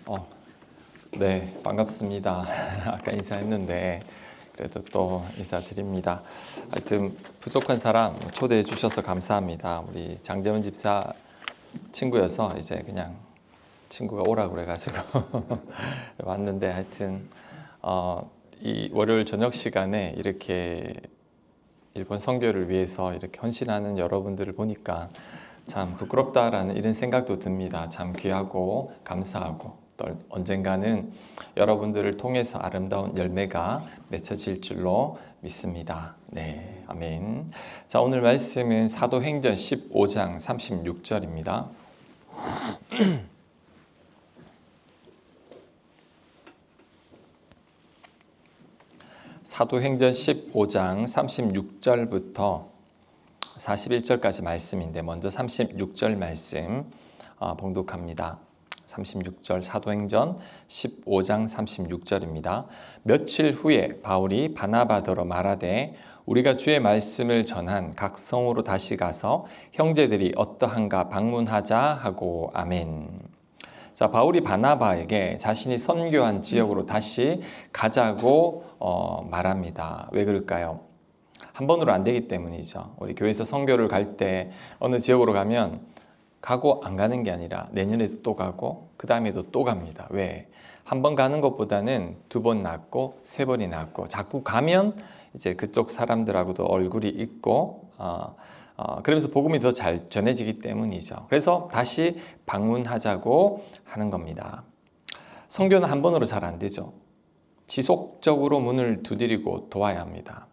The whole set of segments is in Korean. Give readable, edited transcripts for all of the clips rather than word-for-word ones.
어, 네, 반갑습니다. 아까 인사했는데 그래도 또 인사드립니다. 하여튼 부족한 사람 초대해 주셔서 감사합니다. 우리 장대원 집사 친구여서 이제 그냥 친구가 오라고 그래가지고 왔는데 하여튼 이 월요일 저녁 시간에 이렇게 일본 선교를 위해서 이렇게 헌신하는 여러분들을 보니까 참 부끄럽다라는 이런 생각도 듭니다. 참 귀하고 감사하고 또 언젠가는 여러분들을 통해서 아름다운 열매가 맺혀질 줄로 믿습니다. 네, 아멘. 자, 오늘 말씀은 사도행전 15장 36절입니다. 사도행전 15장 36절부터 41절까지 말씀인데 먼저 36절 말씀 봉독합니다. 36절 사도행전 15장 36절입니다. 며칠 후에 바울이 바나바더러 말하되 우리가 주의 말씀을 전한 각 성으로 다시 가서 형제들이 어떠한가 방문하자 하고 아멘. 자, 바울이 바나바에게 자신이 선교한 지역으로 다시 가자고 말합니다. 왜 그럴까요? 한 번으로 안 되기 때문이죠. 우리 교회에서 선교를 갈 때 어느 지역으로 가면 가고 안 가는 게 아니라 내년에도 또 가고 그 다음에도 또 갑니다. 왜? 한 번 가는 것보다는 두 번 낫고 세 번이 낫고 자꾸 가면 이제 그쪽 사람들하고도 얼굴이 있고 그러면서 복음이 더 잘 전해지기 때문이죠. 그래서 다시 방문하자고 하는 겁니다. 선교는 한 번으로 잘 안 되죠. 지속적으로 문을 두드리고 도와야 합니다.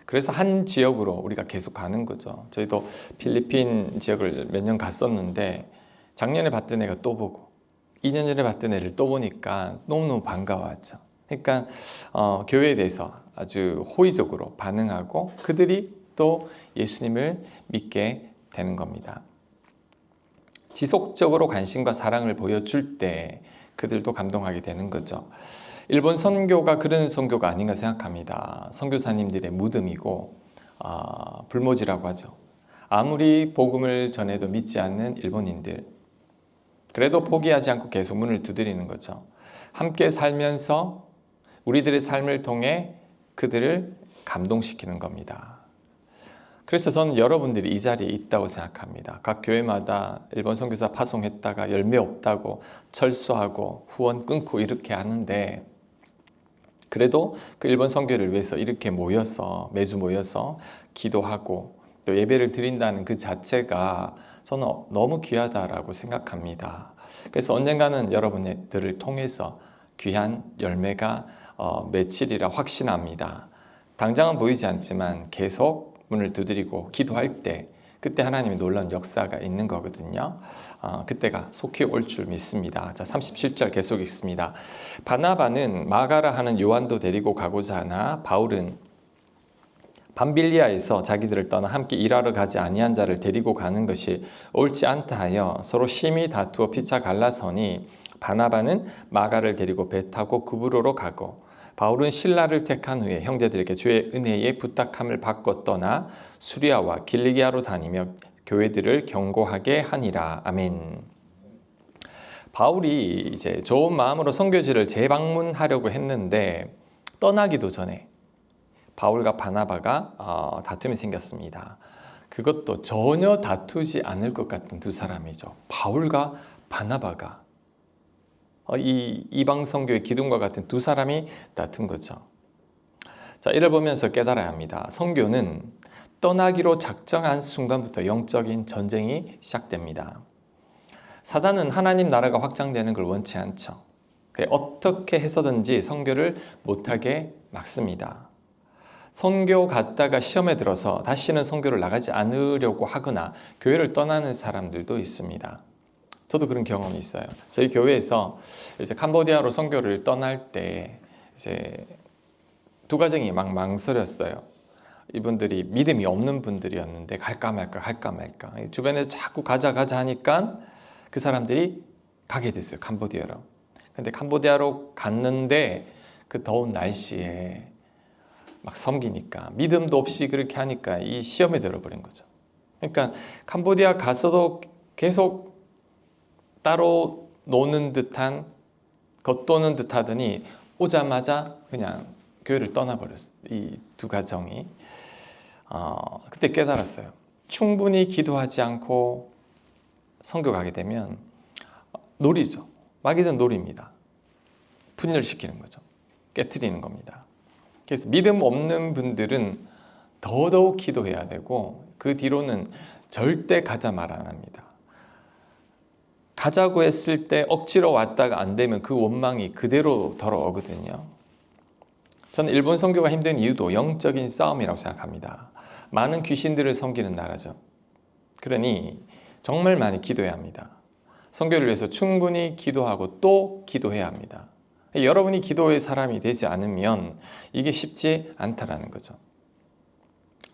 그래서 한 지역으로 우리가 계속 가는 거죠. 저희도 필리핀 지역을 몇 년 갔었는데 작년에 봤던 애가 또 보고 2년 전에 봤던 애를 또 보니까 너무너무 반가워하죠. 그러니까 교회에 대해서 아주 호의적으로 반응하고 그들이 또 예수님을 믿게 되는 겁니다. 지속적으로 관심과 사랑을 보여줄 때 그들도 감동하게 되는 거죠. 일본 선교가 그런 선교가 아닌가 생각합니다. 선교사님들의 무덤이고 불모지라고 하죠. 아무리 복음을 전해도 믿지 않는 일본인들 그래도 포기하지 않고 계속 문을 두드리는 거죠. 함께 살면서 우리들의 삶을 통해 그들을 감동시키는 겁니다. 그래서 저는 여러분들이 이 자리에 있다고 생각합니다. 각 교회마다 일본 선교사 파송했다가 열매 없다고 철수하고 후원 끊고 이렇게 하는데 그래도 그 일본 선교를 위해서 이렇게 모여서 매주 모여서 기도하고 또 예배를 드린다는 그 자체가 저는 너무 귀하다라고 생각합니다. 그래서 언젠가는 여러분들을 통해서 귀한 열매가 맺히리라 확신합니다. 당장은 보이지 않지만 계속 문을 두드리고 기도할 때 그때 하나님의 놀라운 역사가 있는 거거든요. 그때가 속히 올 줄 믿습니다. 자, 37절 계속 읽습니다. 바나바는 마가라 하는 요한도 데리고 가고자 하나 바울은 밤빌리아에서 자기들을 떠나 함께 일하러 가지 아니한 자를 데리고 가는 것이 옳지 않다 하여 서로 심히 다투어 피차 갈라서니 바나바는 마가를 데리고 배 타고 구브로로 가고 바울은 실라를 택한 후에 형제들에게 주의 은혜에 부탁함을 받고 떠나 수리아와 길리기아로 다니며 교회들을 경고하게 하니라. 아멘. 바울이 이제 좋은 마음으로 선교지를 재방문하려고 했는데 떠나기도 전에 바울과 바나바가 다툼이 생겼습니다. 그것도 전혀 다투지 않을 것 같은 두 사람이죠. 바울과 바나바가 이 이방 선교의 기둥과 같은 두 사람이 다툰 거죠. 자, 이를 보면서 깨달아야 합니다. 선교는 떠나기로 작정한 순간부터 영적인 전쟁이 시작됩니다. 사단은 하나님 나라가 확장되는 걸 원치 않죠. 어떻게 해서든지 선교를 못하게 막습니다. 선교 갔다가 시험에 들어서 다시는 선교를 나가지 않으려고 하거나 교회를 떠나는 사람들도 있습니다. 저도 그런 경험이 있어요. 저희 교회에서 이제 캄보디아로 선교를 떠날 때 이제 두 가정이 막 망설였어요. 이분들이 믿음이 없는 분들이었는데 갈까 말까 주변에서 자꾸 가자 하니까 그 사람들이 가게 됐어요. 캄보디아로. 근데 캄보디아로 갔는데 그 더운 날씨에 막 섬기니까 믿음도 없이 그렇게 하니까 이 시험에 들어버린 거죠. 그러니까 캄보디아 가서도 계속 따로 겉도는 듯 하더니 오자마자 그냥 교회를 떠나버렸어요. 이 두 가정이. 그때 깨달았어요. 충분히 기도하지 않고 선교 가게 되면 놀이죠. 마귀는 놀이입니다. 분열시키는 거죠. 깨트리는 겁니다. 그래서 믿음 없는 분들은 더더욱 기도해야 되고 그 뒤로는 절대 가자 말 안 합니다. 가자고 했을 때 억지로 왔다가 안 되면 그 원망이 그대로 돌아오거든요. 저는 일본 선교가 힘든 이유도 영적인 싸움이라고 생각합니다. 많은 귀신들을 섬기는 나라죠. 그러니 정말 많이 기도해야 합니다. 선교를 위해서 충분히 기도하고 또 기도해야 합니다. 여러분이 기도의 사람이 되지 않으면 이게 쉽지 않다라는 거죠.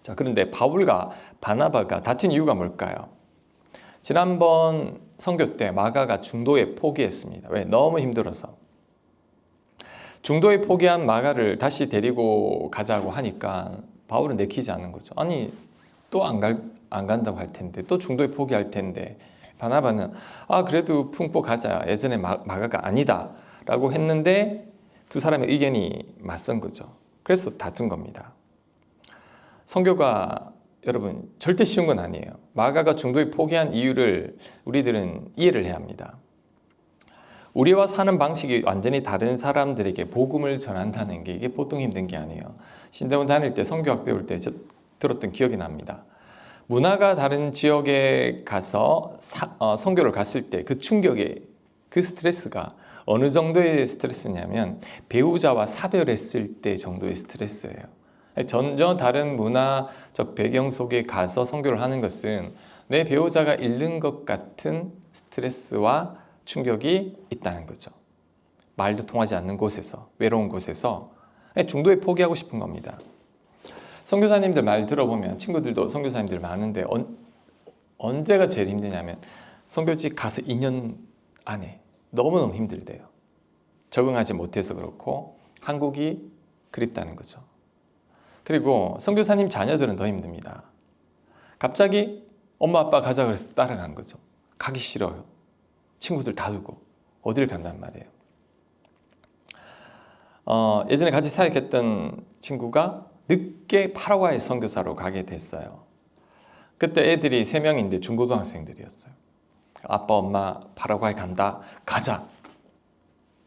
자, 그런데 바울과 바나바가 다툰 이유가 뭘까요? 지난번 선교 때 마가가 중도에 포기했습니다. 왜? 너무 힘들어서. 중도에 포기한 마가를 다시 데리고 가자고 하니까 바울은 내키지 않는 거죠. 아니, 또 안 간다고 할 텐데, 또 중도에 포기할 텐데. 바나바는 그래도 품고 가자. 예전에 마가가 아니다 라고 했는데 두 사람의 의견이 맞선 거죠. 그래서 다툰 겁니다. 선교가 여러분 절대 쉬운 건 아니에요. 마가가 중도에 포기한 이유를 우리들은 이해를 해야 합니다. 우리와 사는 방식이 완전히 다른 사람들에게 복음을 전한다는 게 이게 보통 힘든 게 아니에요. 신대원 다닐 때 선교학 배울 때 들었던 기억이 납니다. 문화가 다른 지역에 가서 선교를 갔을 때 그 충격의 그 스트레스가 어느 정도의 스트레스냐면 배우자와 사별했을 때 정도의 스트레스예요. 전혀 다른 문화적 배경 속에 가서 선교를 하는 것은 내 배우자가 잃는 것 같은 스트레스와 충격이 있다는 거죠. 말도 통하지 않는 곳에서, 외로운 곳에서 중도에 포기하고 싶은 겁니다. 선교사님들 말 들어보면 친구들도 선교사님들 많은데 언제가 제일 힘드냐면 선교지 가서 2년 안에 너무너무 힘들대요. 적응하지 못해서 그렇고 한국이 그립다는 거죠. 그리고 선교사님 자녀들은 더 힘듭니다. 갑자기 엄마 아빠 가자 그래서 따라간 거죠. 가기 싫어요. 친구들 다 두고 어딜 간단 말이에요. 예전에 같이 사역했던 친구가 늦게 파라과이 선교사로 가게 됐어요. 그때 애들이 3명인데 중고등학생들이었어요. 아빠 엄마 파라과이 간다. 가자.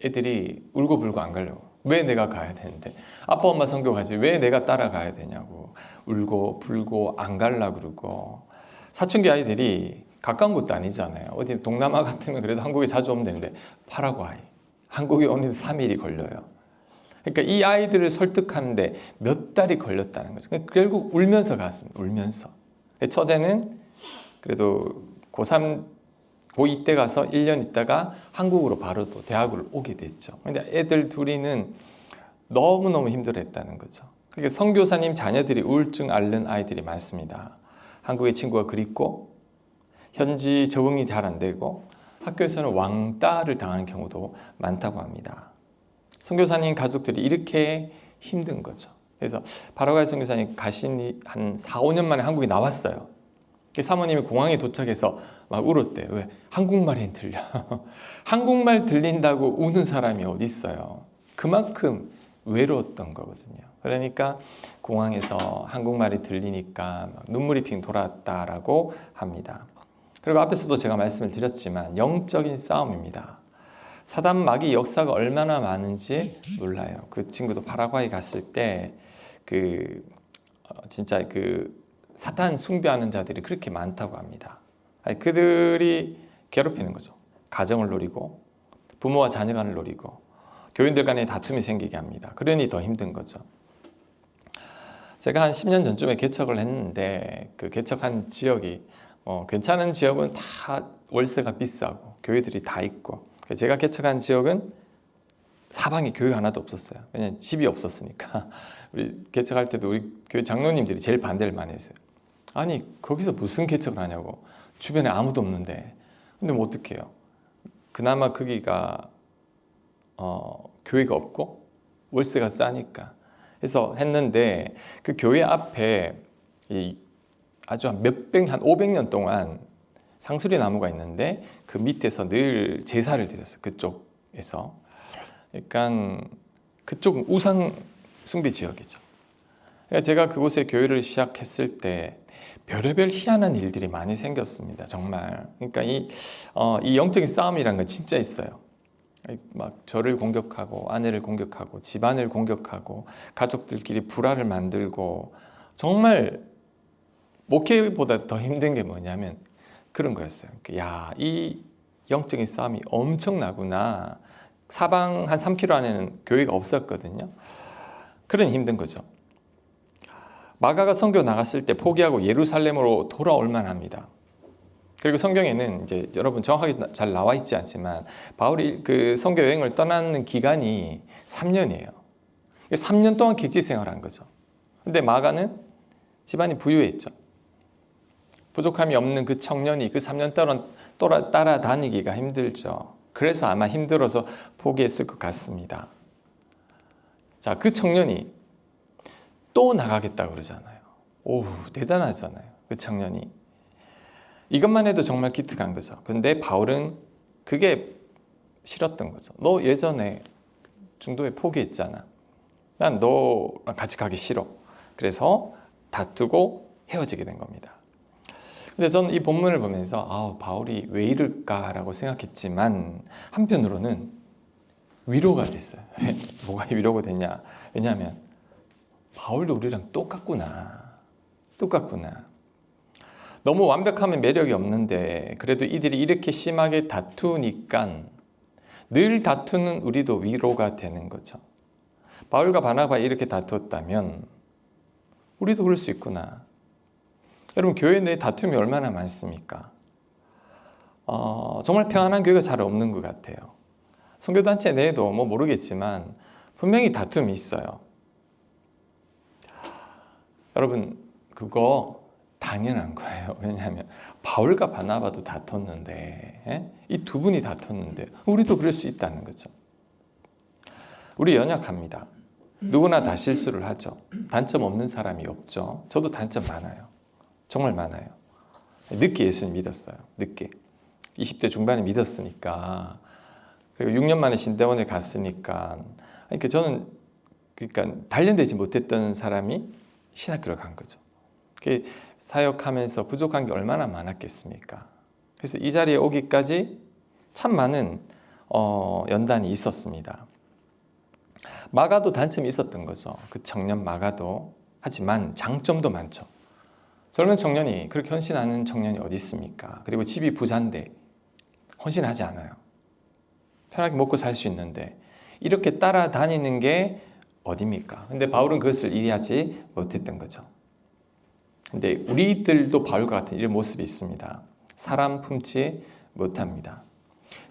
애들이 울고불고 안 가려고. 왜 내가 가야 되는데? 아빠 엄마 선교 가지 왜 내가 따라가야 되냐고 울고 불고 안 가려고 그러고. 사춘기 아이들이 가까운 곳도 아니잖아요. 어디 동남아 같으면 그래도 한국에 자주 오면 되는데 파라과이, 한국에 오는데 3일이 걸려요. 그러니까 이 아이들을 설득하는데 몇 달이 걸렸다는 거죠. 결국 울면서 갔습니다. 울면서. 첫에는 그래도 고3, 고2 때 가서 1년 있다가 한국으로 바로 또 대학을 오게 됐죠. 근데 애들 둘이는 너무너무 힘들어했다는 거죠. 그러니까 선교사님 자녀들이 우울증 앓는 아이들이 많습니다. 한국의 친구가 그립고 현지 적응이 잘 안 되고 학교에서는 왕따를 당하는 경우도 많다고 합니다. 선교사님 가족들이 이렇게 힘든 거죠. 그래서 파라과이 선교사님 가신 한 4, 5년 만에 한국에 나왔어요. 사모님이 공항에 도착해서 막 울었대요. 왜? 한국말이 들려. 한국말 들린다고 우는 사람이 어디 있어요. 그만큼 외로웠던 거거든요. 그러니까 공항에서 한국말이 들리니까 막 눈물이 핑 돌았다라고 합니다. 그리고 앞에서도 제가 말씀을 드렸지만 영적인 싸움입니다. 사단 마귀 역사가 얼마나 많은지 몰라요. 그 친구도 파라과이 갔을 때 진짜 사탄 숭배하는 자들이 그렇게 많다고 합니다. 그들이 괴롭히는 거죠. 가정을 노리고 부모와 자녀 간을 노리고 교인들 간에 다툼이 생기게 합니다. 그러니 더 힘든 거죠. 제가 한 10년 전쯤에 개척을 했는데 그 개척한 지역이 괜찮은 지역은 다 월세가 비싸고 교회들이 다 있고 제가 개척한 지역은 사방에 교회 하나도 없었어요. 왜냐면 집이 없었으니까. 우리 개척할 때도 우리 교회 장로님들이 제일 반대를 많이 했어요. 아니 거기서 무슨 개척을 하냐고. 주변에 아무도 없는데. 근데 뭐 어떡해요. 그나마 거기가 교회가 없고 월세가 싸니까. 그래서 했는데 그 교회 앞에 아주 한 500년 동안 상수리 나무가 있는데 그 밑에서 늘 제사를 드렸어요. 그쪽에서. 그러니까 그쪽 우상 숭배 지역이죠. 그러니까 제가 그곳에 교회를 시작했을 때 별의별 희한한 일들이 많이 생겼습니다. 정말. 그러니까 이 영적인 싸움이란 건 진짜 있어요. 막 저를 공격하고 아내를 공격하고 집안을 공격하고 가족들끼리 불화를 만들고 정말 목회보다 더 힘든 게 뭐냐면 그런 거였어요. 야, 이 영적인 싸움이 엄청나구나. 사방 한 3km 안에는 교회가 없었거든요. 그런 힘든 거죠. 마가가 선교 나갔을 때 포기하고 예루살렘으로 돌아올 만합니다. 그리고 성경에는 이제 여러분 정확하게 잘 나와 있지 않지만 바울이 그 선교 여행을 떠나는 기간이 3년이에요. 3년 동안 객지 생활한 거죠. 근데 마가는 집안이 부유했죠. 부족함이 없는 그 청년이 그 3년 동안 따라다니기가 힘들죠. 그래서 아마 힘들어서 포기했을 것 같습니다. 자, 그 청년이 또 나가겠다 그러잖아요. 오, 대단하잖아요. 그 청년이. 이것만 해도 정말 기특한 거죠. 근데 바울은 그게 싫었던 거죠. 너 예전에 중도에 포기했잖아. 난 너랑 같이 가기 싫어. 그래서 다투고 헤어지게 된 겁니다. 근데 저는 이 본문을 보면서 바울이 왜 이럴까라고 생각했지만 한편으로는 위로가 됐어요. 뭐가 위로가 됐냐? 왜냐하면 바울도 우리랑 똑같구나. 너무 완벽하면 매력이 없는데 그래도 이들이 이렇게 심하게 다투니까 늘 다투는 우리도 위로가 되는 거죠. 바울과 바나바 이렇게 다투었다면 우리도 그럴 수 있구나. 여러분 교회 내에 다툼이 얼마나 많습니까? 정말 평안한 교회가 잘 없는 것 같아요. 선교단체 내에도 뭐 모르겠지만 분명히 다툼이 있어요. 여러분 그거 당연한 거예요. 왜냐하면 바울과 바나바도 다퉜는데 이 두 분이 다퉜는데 우리도 그럴 수 있다는 거죠. 우리 연약합니다. 누구나 다 실수를 하죠. 단점 없는 사람이 없죠. 저도 단점 많아요. 정말 많아요. 늦게 예수님 믿었어요. 늦게. 20대 중반에 믿었으니까. 그리고 6년 만에 신대원에 갔으니까. 그러니까 저는 단련되지 못했던 사람이 신학교를 간 거죠. 사역하면서 부족한 게 얼마나 많았겠습니까? 그래서 이 자리에 오기까지 참 많은 연단이 있었습니다. 마가도 단점이 있었던 거죠. 그 청년 마가도. 하지만 장점도 많죠. 젊은 청년이 그렇게 헌신하는 청년이 어디 있습니까? 그리고 집이 부자인데 헌신하지 않아요. 편하게 먹고 살 수 있는데 이렇게 따라다니는 게 어딥니까? 근데 바울은 그것을 이해하지 못했던 거죠. 근데 우리들도 바울과 같은 이런 모습이 있습니다. 사람 품지 못합니다.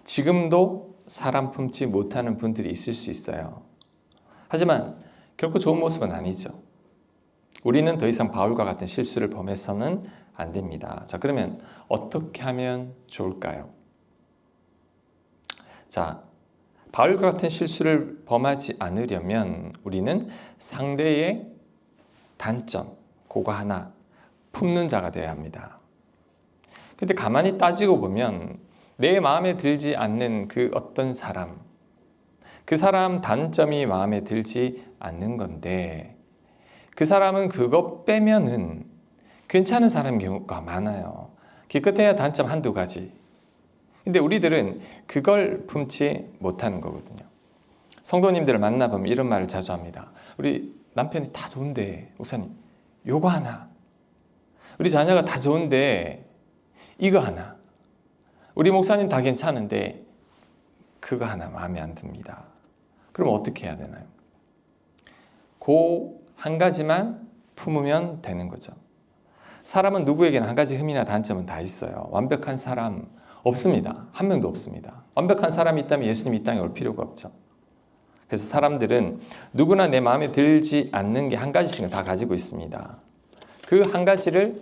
지금도 사람 품지 못하는 분들이 있을 수 있어요. 하지만 결코 좋은 모습은 아니죠. 우리는 더 이상 바울과 같은 실수를 범해서는 안 됩니다. 자, 그러면 어떻게 하면 좋을까요? 자, 바울과 같은 실수를 범하지 않으려면 우리는 상대의 단점, 그거 하나 품는 자가 되어야 합니다. 근데 가만히 따지고 보면 내 마음에 들지 않는 그 어떤 사람, 그 사람 단점이 마음에 들지 않는 건데 그 사람은 그거 빼면은 괜찮은 사람인 경우가 많아요. 기껏해야 단점 한두 가지. 근데 우리들은 그걸 품지 못하는 거거든요. 성도님들을 만나보면 이런 말을 자주 합니다. 우리 남편이 다 좋은데 목사님 요거 하나. 우리 자녀가 다 좋은데 이거 하나. 우리 목사님 다 괜찮은데 그거 하나 마음에 안 듭니다. 그럼 어떻게 해야 되나요? 그 한 가지만 품으면 되는 거죠. 사람은 누구에게나 한 가지 흠이나 단점은 다 있어요. 완벽한 사람 없습니다. 한 명도 없습니다. 완벽한 사람이 있다면 예수님이 이 땅에 올 필요가 없죠. 그래서 사람들은 누구나 내 마음에 들지 않는 게 한 가지씩은 다 가지고 있습니다. 그 한 가지를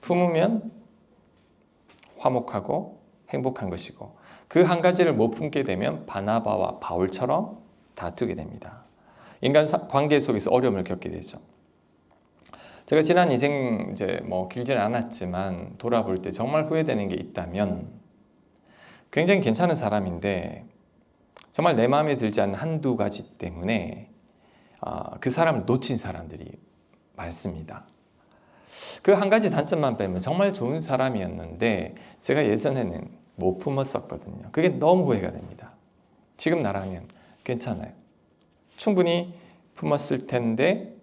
품으면 화목하고 행복한 것이고 그 한 가지를 못 품게 되면 바나바와 바울처럼 다투게 됩니다. 인간 관계 속에서 어려움을 겪게 되죠. 제가 지난 인생 이제 길지는 않았지만 돌아볼 때 정말 후회되는 게 있다면 굉장히 괜찮은 사람인데 정말 내 마음에 들지 않는 한두 가지 때문에 그 사람을 놓친 사람들이 많습니다. 그 한 가지 단점만 빼면 정말 좋은 사람이었는데 제가 예전에는 못 품었었거든요. 그게 너무 후회가 됩니다. 지금 나라면 괜찮아요. 충분히 품었을 텐데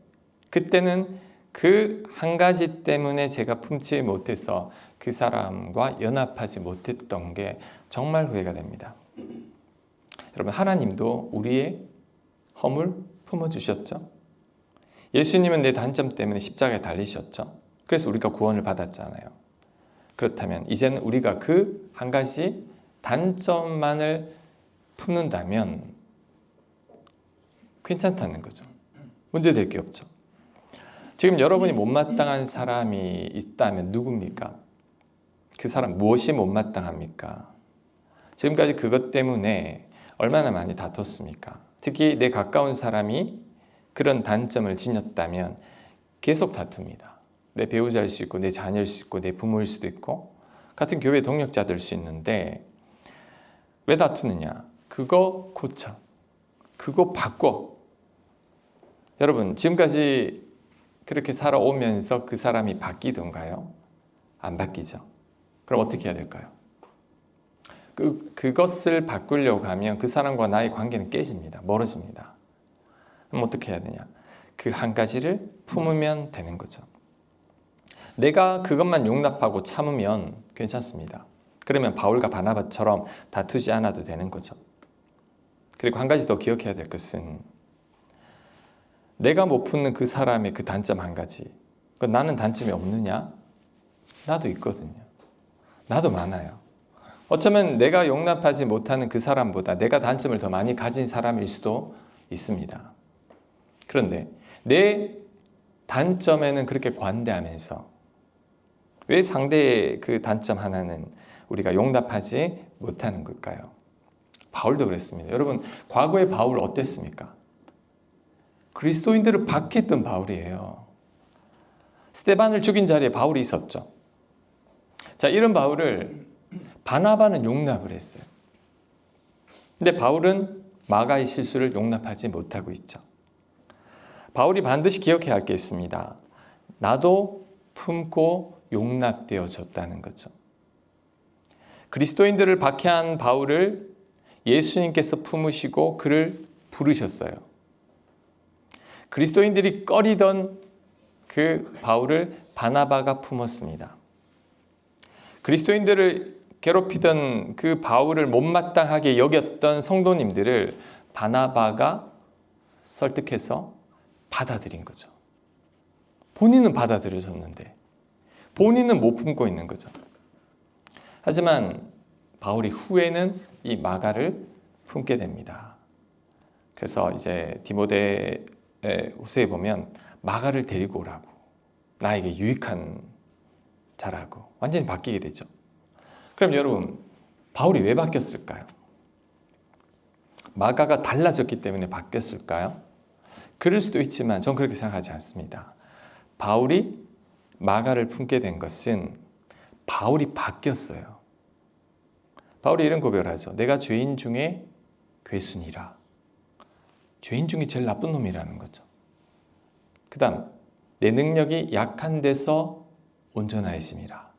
그때는 그 한 가지 때문에 제가 품지 못해서 그 사람과 연합하지 못했던 게 정말 후회가 됩니다. 여러분, 하나님도 우리의 허물 품어주셨죠? 예수님은 내 단점 때문에 십자가에 달리셨죠? 그래서 우리가 구원을 받았잖아요. 그렇다면 이제는 우리가 그 한 가지 단점만을 품는다면 괜찮다는 거죠. 문제될 게 없죠. 지금 여러분이 못마땅한 사람이 있다면 누굽니까? 그 사람 무엇이 못마땅합니까? 지금까지 그것 때문에 얼마나 많이 다퉜습니까? 특히 내 가까운 사람이 그런 단점을 지녔다면 계속 다툽니다. 내 배우자일 수 있고 내 자녀일 수 있고 내 부모일 수도 있고 같은 교회 동역자될 수 있는데 왜 다투느냐? 그거 고쳐. 그거 바꿔. 여러분, 지금까지 그렇게 살아오면서 그 사람이 바뀌던가요? 안 바뀌죠. 그럼 어떻게 해야 될까요? 그것을 바꾸려고 하면 그 사람과 나의 관계는 깨집니다. 멀어집니다. 그럼 어떻게 해야 되냐? 그 한 가지를 품으면 되는 거죠. 내가 그것만 용납하고 참으면 괜찮습니다. 그러면 바울과 바나바처럼 다투지 않아도 되는 거죠. 그리고 한 가지 더 기억해야 될 것은 내가 못 푸는 그 사람의 그 단점 한 가지. 나는 단점이 없느냐? 나도 있거든요. 나도 많아요. 어쩌면 내가 용납하지 못하는 그 사람보다 내가 단점을 더 많이 가진 사람일 수도 있습니다. 그런데 내 단점에는 그렇게 관대하면서 왜 상대의 그 단점 하나는 우리가 용납하지 못하는 걸까요? 바울도 그랬습니다. 여러분, 과거의 바울 어땠습니까? 그리스도인들을 박해했던 바울이에요. 스데반을 죽인 자리에 바울이 있었죠. 자, 이런 바울을 바나바는 용납을 했어요. 근데 바울은 마가의 실수를 용납하지 못하고 있죠. 바울이 반드시 기억해야 할 게 있습니다. 나도 품고 용납되어졌다는 거죠. 그리스도인들을 박해한 바울을 예수님께서 품으시고 그를 부르셨어요. 그리스도인들이 꺼리던 그 바울을 바나바가 품었습니다. 그리스도인들을 괴롭히던 그 바울을 못마땅하게 여겼던 성도님들을 바나바가 설득해서 받아들인 거죠. 본인은 받아들여졌는데 본인은 못 품고 있는 거죠. 하지만 바울이 후에는 이 마가를 품게 됩니다. 그래서 이제 디모데 후서에 보면 마가를 데리고 오라고, 나에게 유익한 자라고 완전히 바뀌게 되죠. 그럼 여러분, 바울이 왜 바뀌었을까요? 마가가 달라졌기 때문에 바뀌었을까요? 그럴 수도 있지만 전 그렇게 생각하지 않습니다. 바울이 마가를 품게 된 것은 바울이 바뀌었어요. 바울이 이런 고백을 하죠. 내가 죄인 중에 괴순이라. 죄인 중에 제일 나쁜 놈이라는 거죠. 그 다음, 내 능력이 약한 데서 온전하심이라.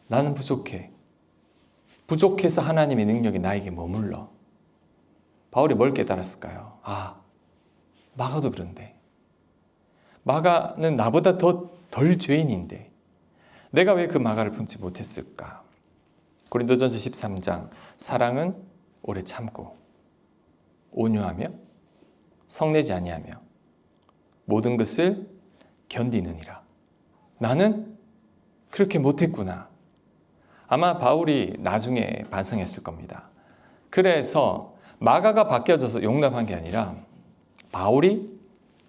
나는 부족해. 부족해서 하나님의 능력이 나에게 머물러. 바울이 뭘 깨달았을까요? 마가도 그런데. 마가는 나보다 덜 죄인인데 내가 왜 그 마가를 품지 못했을까? 고린도전서 13장, 사랑은 오래 참고 온유하며 성내지 아니하며 모든 것을 견디느니라. 나는 그렇게 못했구나. 아마 바울이 나중에 반성했을 겁니다. 그래서 마가가 바뀌어져서 용납한 게 아니라 바울이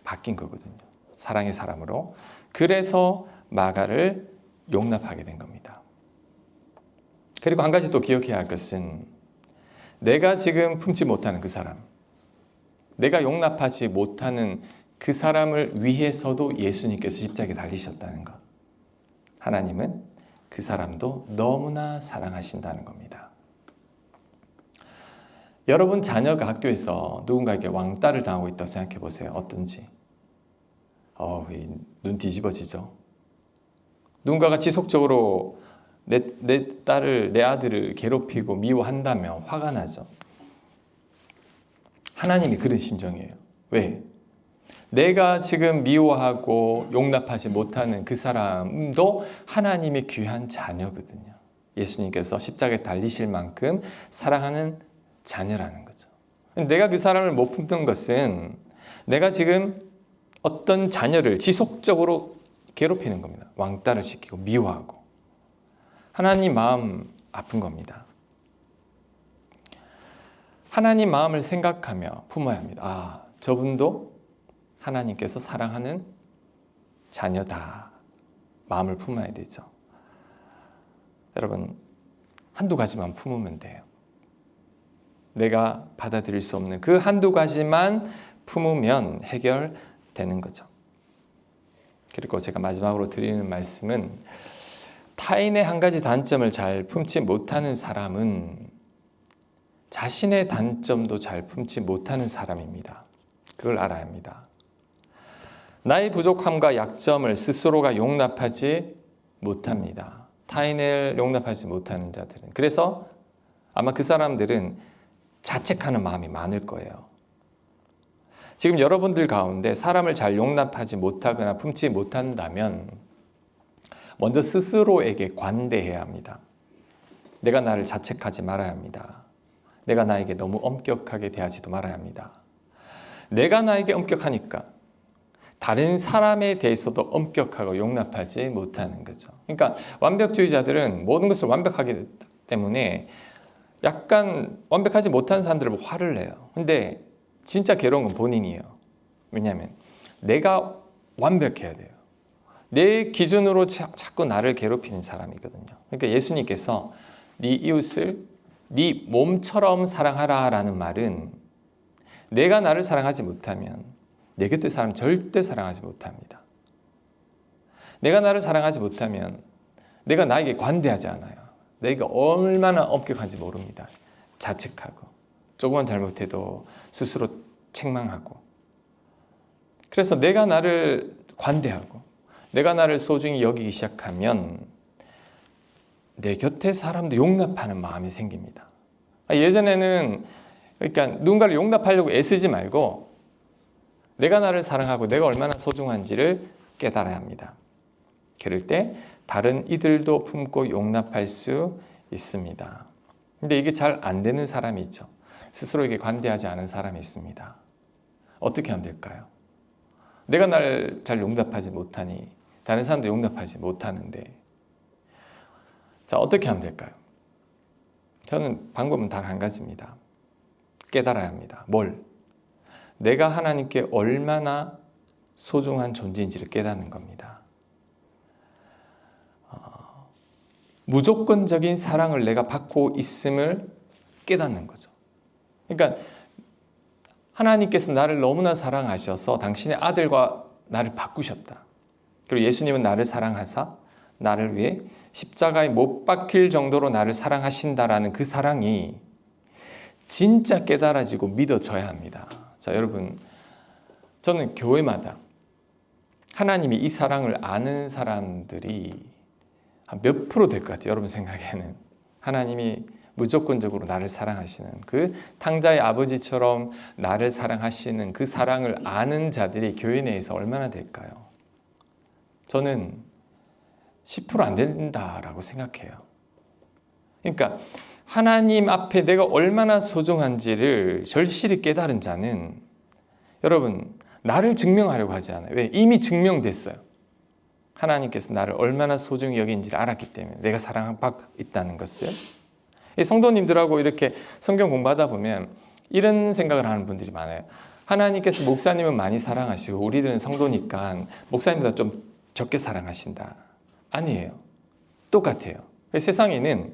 바뀐 거거든요. 사랑의 사람으로. 그래서 마가를 용납하게 된 겁니다. 그리고 한 가지 또 기억해야 할 것은 내가 지금 품지 못하는 그 사람, 내가 용납하지 못하는 그 사람을 위해서도 예수님께서 십자가에 달리셨다는 것. 하나님은 그 사람도 너무나 사랑하신다는 겁니다. 여러분 자녀가 학교에서 누군가에게 왕따를 당하고 있다고 생각해 보세요. 어떤지. 눈 뒤집어지죠. 누군가가 지속적으로 내 딸을, 내 아들을 괴롭히고 미워한다면 화가 나죠. 하나님이 그런 심정이에요. 왜? 내가 지금 미워하고 용납하지 못하는 그 사람도 하나님의 귀한 자녀거든요. 예수님께서 십자가에 달리실 만큼 사랑하는 자녀라는 거죠. 내가 그 사람을 못 품는 것은 내가 지금 어떤 자녀를 지속적으로 괴롭히는 겁니다. 왕따를 시키고 미워하고. 하나님 마음 아픈 겁니다. 하나님 마음을 생각하며 품어야 합니다. 저분도 하나님께서 사랑하는 자녀다. 마음을 품어야 되죠. 여러분, 한두 가지만 품으면 돼요. 내가 받아들일 수 없는 그 한두 가지만 품으면 해결되는 거죠. 그리고 제가 마지막으로 드리는 말씀은 타인의 한 가지 단점을 잘 품지 못하는 사람은 자신의 단점도 잘 품지 못하는 사람입니다. 그걸 알아야 합니다. 나의 부족함과 약점을 스스로가 용납하지 못합니다. 타인을 용납하지 못하는 자들은. 그래서 아마 그 사람들은 자책하는 마음이 많을 거예요. 지금 여러분들 가운데 사람을 잘 용납하지 못하거나 품지 못한다면 먼저 스스로에게 관대해야 합니다. 내가 나를 자책하지 말아야 합니다. 내가 나에게 너무 엄격하게 대하지도 말아야 합니다. 내가 나에게 엄격하니까 다른 사람에 대해서도 엄격하고 용납하지 못하는 거죠. 그러니까 완벽주의자들은 모든 것을 완벽하게 됐기 때문에 약간 완벽하지 못한 사람들을 보고 화를 내요. 근데 진짜 괴로운 건 본인이에요. 왜냐하면 내가 완벽해야 돼요. 내 기준으로 자꾸 나를 괴롭히는 사람이거든요. 그러니까 예수님께서 네 이웃을 네 몸처럼 사랑하라 라는 말은 내가 나를 사랑하지 못하면 내 곁에 사람 절대 사랑하지 못합니다. 내가 나를 사랑하지 못하면 내가 나에게 관대하지 않아요. 내가 얼마나 엄격한지 모릅니다. 자책하고 조금만 잘못해도 스스로 책망하고. 그래서 내가 나를 관대하고 내가 나를 소중히 여기기 시작하면 내 곁에 사람도 용납하는 마음이 생깁니다. 예전에는 그러니까 누군가를 용납하려고 애쓰지 말고 내가 나를 사랑하고 내가 얼마나 소중한지를 깨달아야 합니다. 그럴 때 다른 이들도 품고 용납할 수 있습니다. 근데 이게 잘 안 되는 사람이 있죠. 스스로에게 관대하지 않은 사람이 있습니다. 어떻게 하면 될까요? 내가 나를 잘 용납하지 못하니 다른 사람도 용납하지 못하는데 자, 어떻게 하면 될까요? 저는 방법은 단 한 가지입니다. 깨달아야 합니다. 뭘? 내가 하나님께 얼마나 소중한 존재인지를 깨닫는 겁니다. 무조건적인 사랑을 내가 받고 있음을 깨닫는 거죠. 그러니까 하나님께서 나를 너무나 사랑하셔서 당신의 아들과 나를 바꾸셨다. 그리고 예수님은 나를 사랑하사 나를 위해 십자가에 못 박힐 정도로 나를 사랑하신다라는 그 사랑이 진짜 깨달아지고 믿어져야 합니다. 자, 여러분, 저는 교회마다 하나님이 이 사랑을 아는 사람들이 한 몇 프로 될 것 같아요. 여러분 생각에는 하나님이 무조건적으로 나를 사랑하시는 그 탕자의 아버지처럼 나를 사랑하시는 그 사랑을 아는 자들이 교회 내에서 얼마나 될까요? 저는 10%안 된다라고 생각해요. 그러니까 하나님 앞에 내가 얼마나 소중한지를 절실히 깨달은 자는 여러분 나를 증명하려고 하지 않아요. 왜? 이미 증명됐어요. 하나님께서 나를 얼마나 소중히 여긴지를 알았기 때문에 내가 사랑받고 있다는 것을. 성도님들하고 이렇게 성경 공부하다 보면 이런 생각을 하는 분들이 많아요. 하나님께서 목사님은 많이 사랑하시고 우리들은 성도니까 목사님보다 좀 적게 사랑하신다. 아니에요. 똑같아요. 세상에는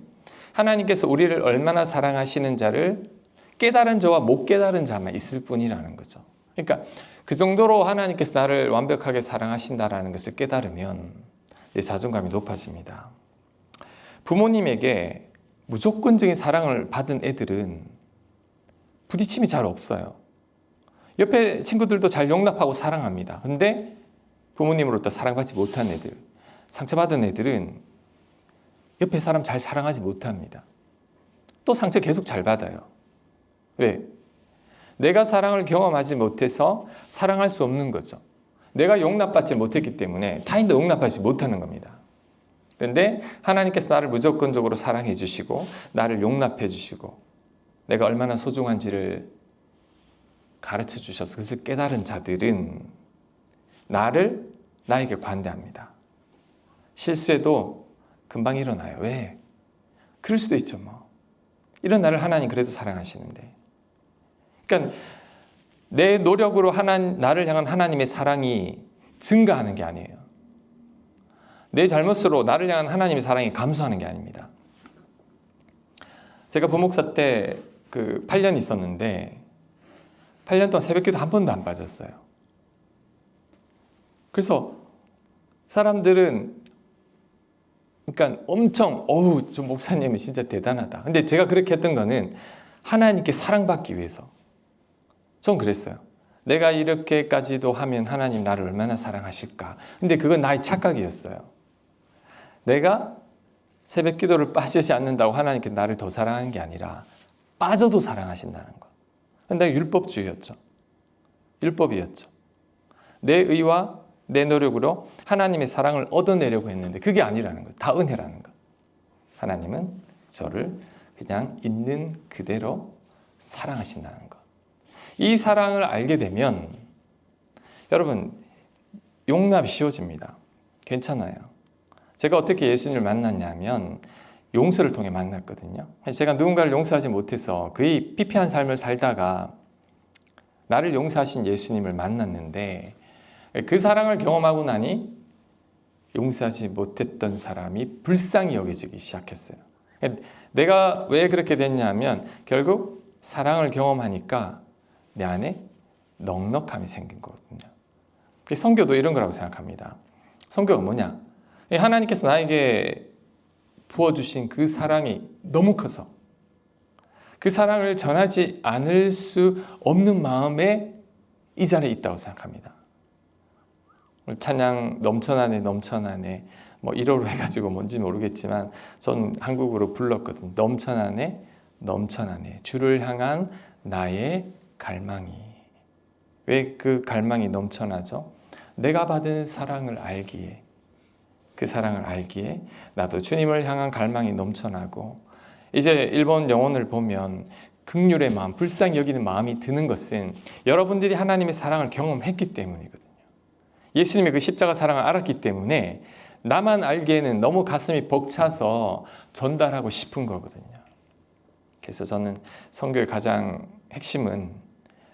하나님께서 우리를 얼마나 사랑하시는 자를 깨달은 자와 못 깨달은 자만 있을 뿐이라는 거죠. 그러니까 그 정도로 하나님께서 나를 완벽하게 사랑하신다라는 것을 깨달으면 내 자존감이 높아집니다. 부모님에게 무조건적인 사랑을 받은 애들은 부딪힘이 잘 없어요. 옆에 친구들도 잘 용납하고 사랑합니다. 근데 부모님으로부터 사랑받지 못한 애들, 상처받은 애들은 옆에 사람 잘 사랑하지 못합니다. 또 상처 계속 잘 받아요. 왜? 내가 사랑을 경험하지 못해서 사랑할 수 없는 거죠. 내가 용납받지 못했기 때문에 타인도 용납하지 못하는 겁니다. 그런데 하나님께서 나를 무조건적으로 사랑해 주시고 나를 용납해 주시고 내가 얼마나 소중한지를 가르쳐 주셔서 그것을 깨달은 자들은 나에게 관대합니다. 실수해도 금방 일어나요. 왜? 그럴 수도 있죠. 뭐. 이런 나를 하나님 그래도 사랑하시는데. 그러니까 내 노력으로 나를 향한 하나님의 사랑이 증가하는 게 아니에요. 내 잘못으로 나를 향한 하나님의 사랑이 감소하는 게 아닙니다. 제가 부목사 때 8년 있었는데 8년 동안 새벽기도 한 번도 안 빠졌어요. 그래서 사람들은 그러니까 엄청 저 목사님은 진짜 대단하다. 근데 제가 그렇게 했던 거는 하나님께 사랑받기 위해서. 전 그랬어요. 내가 이렇게까지도 하면 하나님 나를 얼마나 사랑하실까. 근데 그건 나의 착각이었어요. 내가 새벽 기도를 빠지지 않는다고 하나님께 나를 더 사랑하는 게 아니라 빠져도 사랑하신다는 거. 근데 율법주의였죠. 율법이었죠. 내 의와 내 노력으로 하나님의 사랑을 얻어내려고 했는데 그게 아니라는 거. 다 은혜라는 거. 하나님은 저를 그냥 있는 그대로 사랑하신다는 거. 이 사랑을 알게 되면 여러분 용납이 쉬워집니다. 괜찮아요. 제가 어떻게 예수님을 만났냐면 용서를 통해 만났거든요. 제가 누군가를 용서하지 못해서 거의 피폐한 삶을 살다가 나를 용서하신 예수님을 만났는데 그 사랑을 경험하고 나니 용서하지 못했던 사람이 불쌍히 여겨지기 시작했어요. 내가 왜 그렇게 됐냐면 결국 사랑을 경험하니까 내 안에 넉넉함이 생긴 거거든요. 선교도 이런 거라고 생각합니다. 선교가 뭐냐? 하나님께서 나에게 부어주신 그 사랑이 너무 커서 그 사랑을 전하지 않을 수 없는 마음에 이 자리에 있다고 생각합니다. 찬양 넘쳐나네 뭐 1호로 해가지고 뭔지 모르겠지만 전 한국어로 불렀거든요. 넘쳐나네 주를 향한 나의 갈망이. 왜 그 갈망이 넘쳐나죠? 내가 받은 사랑을 알기에, 그 사랑을 알기에 나도 주님을 향한 갈망이 넘쳐나고, 이제 일본 영혼을 보면 긍휼의 마음, 불쌍히 여기는 마음이 드는 것은 여러분들이 하나님의 사랑을 경험했기 때문이거든요. 예수님의 그 십자가 사랑을 알았기 때문에 나만 알기에는 너무 가슴이 벅차서 전달하고 싶은 거거든요. 그래서 저는 선교의 가장 핵심은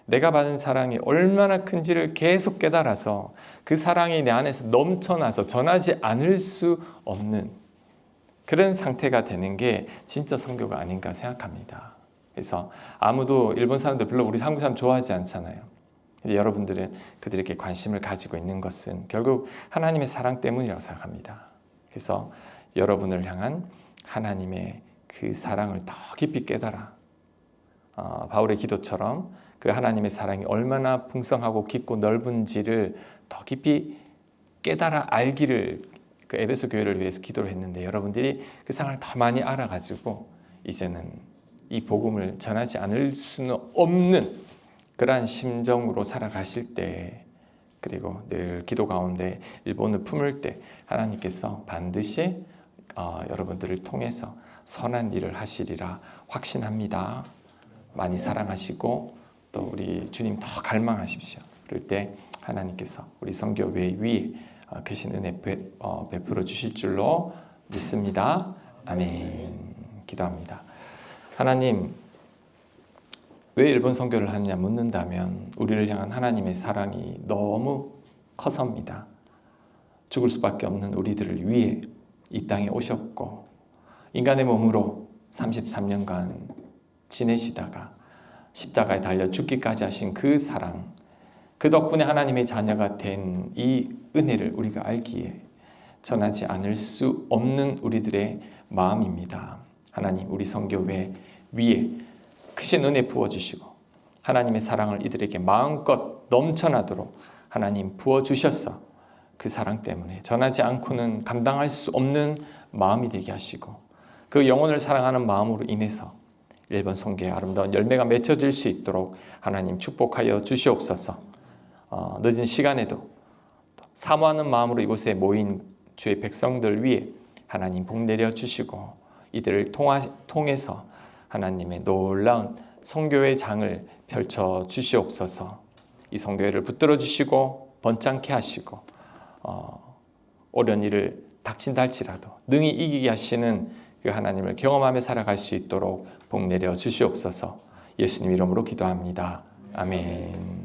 내가 받은 사랑이 얼마나 큰지를 계속 깨달아서 그 사랑이 내 안에서 넘쳐나서 전하지 않을 수 없는 그런 상태가 되는 게 진짜 선교가 아닌가 생각합니다. 그래서 아무도 일본 사람들 별로 우리 한국 사람 좋아하지 않잖아요. 근데 여러분들은 그들에게 관심을 가지고 있는 것은 결국 하나님의 사랑 때문이라고 생각합니다. 그래서 여러분을 향한 하나님의 그 사랑을 더 깊이 깨달아 바울의 기도처럼 그 하나님의 사랑이 얼마나 풍성하고 깊고 넓은지를 더 깊이 깨달아 알기를 그 에베소 교회를 위해서 기도를 했는데 여러분들이 그 사랑을 더 많이 알아가지고 이제는 이 복음을 전하지 않을 수는 없는 그러한 심정으로 살아가실 때, 그리고 늘 기도 가운데 일본을 품을 때 하나님께서 반드시 여러분들을 통해서 선한 일을 하시리라 확신합니다. 많이 사랑하시고 또 우리 주님 더 갈망하십시오. 그럴 때 하나님께서 우리 선교회 위에 크신 은혜 베풀어 주실 줄로 믿습니다. 아멘. 기도합니다. 하나님, 왜 일본 선교를 하느냐 묻는다면 우리를 향한 하나님의 사랑이 너무 커서입니다. 죽을 수밖에 없는 우리들을 위해 이 땅에 오셨고 인간의 몸으로 33년간 지내시다가 십자가에 달려 죽기까지 하신 그 사랑, 그 덕분에 하나님의 자녀가 된 이 은혜를 우리가 알기에 전하지 않을 수 없는 우리들의 마음입니다. 하나님, 우리 선교회 위에 크신 은혜 부어주시고 하나님의 사랑을 이들에게 마음껏 넘쳐나도록 하나님 부어주셔서 그 사랑 때문에 전하지 않고는 감당할 수 없는 마음이 되게 하시고 그 영혼을 사랑하는 마음으로 인해서 일본 선교의 아름다운 열매가 맺혀질 수 있도록 하나님 축복하여 주시옵소서. 늦은 시간에도 사모하는 마음으로 이곳에 모인 주의 백성들 위에 하나님 복 내려 주시고 이들을 통해서 하나님의 놀라운 선교의 장을 펼쳐 주시옵소서. 이 선교회를 붙들어 주시고 번창케 하시고 어려운 일을 닥친다 할지라도 능히 이기게 하시는 그 하나님을 경험하며 살아갈 수 있도록 복 내려 주시옵소서. 예수님 이름으로 기도합니다. 아멘.